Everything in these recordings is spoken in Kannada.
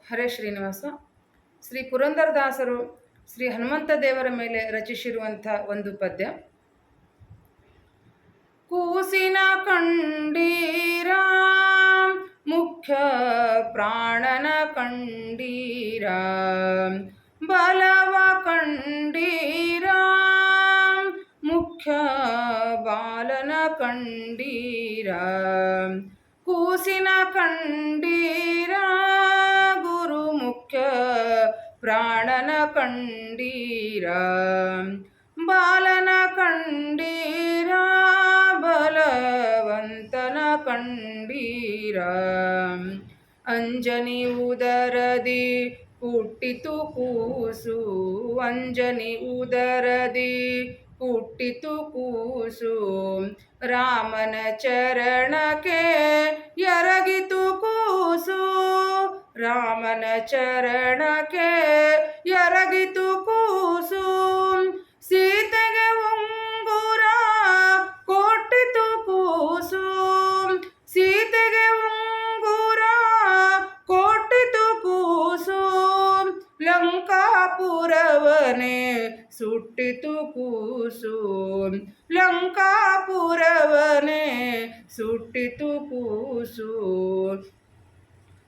ಹರೇ ಶ್ರೀನಿವಾಸ. ಶ್ರೀ ಪುರಂದರದಾಸರು ಶ್ರೀ ಹನುಮಂತ ದೇವರ ಮೇಲೆ ರಚಿಸಿರುವಂಥ ಒಂದು ಪದ್ಯ. ಕೂಸಿನ ಕಂಡೀರ ಮುಖ್ಯ ಪ್ರಾಣನ ಕಂಡೀರ, ಬಲವ ಕಂಡೀರ ಮುಖ್ಯ ಬಾಲನ ಕಂಡೀರ. ಕೂಸಿನ ಕಂಡೀರ ಗುರು ಮುಖ್ಯ ಪ್ರಾಣನ ಕಂಡೀರ, ಬಾಲನ ಕಂಡೀರ ಬಲವಂತನ ಕಂಡೀರ. ಅಂಜನಿ ಉದರದಿ ಹುಟ್ಟಿತು ಕೂಸು, ಅಂಜನಿ ಉದರದಿ ಹುಟ್ಟಿತು ಕೂಸು, ರಾಮನ ಚರಣಕ್ಕೆ ಎರಗಿತು ಕೂಸು, ರಾಮನ ಚರಣಕ್ಕೆ ಎರಗಿತು ಕೂಸು. ಸೀತೆಗೆ ಉಂಗುರ ಕೊಟ್ಟಿತು ಕೂಸು, ಸೀತೆಗೆ ಉಂಗುರ ಕೊಟ್ಟಿತು ಕೂಸು, ಲಂಕಾಪುರವನೇ ಸುಟ್ಟಿತು ಕೂಸು, ಲಂಕಾಪುರವನೇ ಸುಟ್ಟಿತು ಕೂಸು.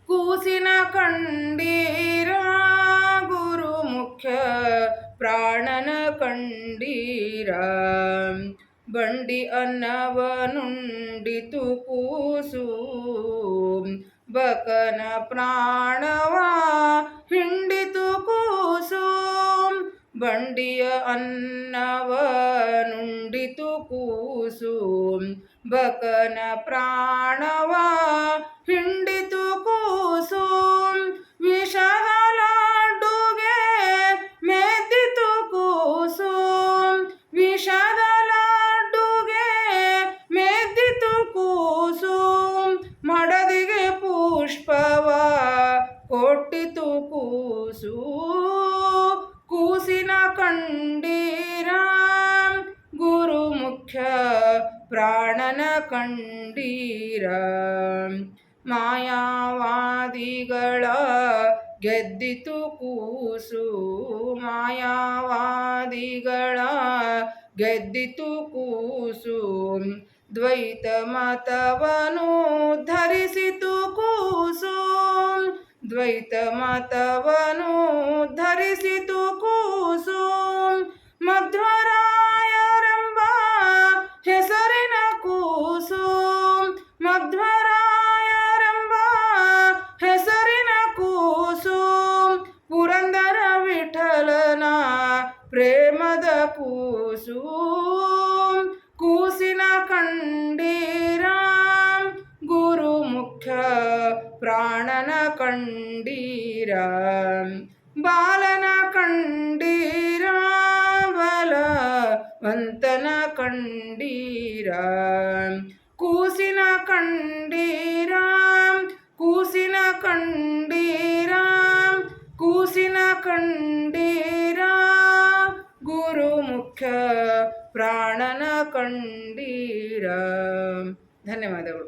ಕೂಸಿನ ಕಂಡೀರ ಗುರು ಮುಖ್ಯ ಪ್ರಾಣನ ಕಂಡೀರ. ಬಂಡಿ ಅನ್ನವನುಂಡಿತು ಕೂಸು, ಬಕನ ಪ್ರಾಣವ ಹಿಂಡಿತು ಕೂಸು, ಬಂಡಿಯ ಅನ್ನವನುಂಡಿತು ಕೂಸು, ಬಕನ ಪ್ರಾಣವ ಹಿಂಡಿತು ಕೂಸು. ವಿಷದ ಲಾಡುಗೆ ಮೆದ್ದಿತು ಕೂಸು, ವಿಷದ ಲಾಡುಗೆ ಮೆದ್ದಿತು ಕೂಸು, ಮಡದಿಗೆ ಪುಷ್ಪವ ಕೊಟ್ಟಿತು ಕೂಸು. ಕೂಸಿನ ಕಂಡೀರ ಗುರು ಮುಖ್ಯ ಪ್ರಾಣನ ಕಂಡೀರ. ಮಾಯಾವಾದಿಗಳ ಗೆದ್ದಿತು ಕೂಸು, ಮಾಯಾವಾದಿಗಳ ಗೆದ್ದಿತು ಕೂಸು, ದ್ವೈತ ಮತವನು ಧರಿಸಿತು ಕೂಸು, ದ್ವೈತ ಮತವನು ಧರಿಸಿತು ಕೂಸು. ಮಧ್ವರಾಯರೆಂಬ ಹೆಸರಿನ ಕೂಸು, ಮಧ್ವರಾಯರೆಂಬ ಹೆಸರಿನ ಕೂಸು, ಪುರಂದರ ವಿಠಲನ ಪ್ರೇಮದ ಕೂಸು. ಕೂಸಿನ ಕಂಡೀರ ಗುರು ಮುಖ್ಯ ಪ್ರಾಣನ ಕಂಡೀರ, ಬಾಲನ ಕಂಡೀರ ಬಲವಂತನ ಕಂಡೀರ. ಕೂಸಿನ ಕಂಡೀರ, ಕೂಸಿನ ಕಂಡೀರ, ಕೂಸಿನ ಕಂಡೀರ ಗುರು ಮುಖ್ಯ ಪ್ರಾಣನ ಕಂಡೀರ. ಧನ್ಯವಾದಗಳು.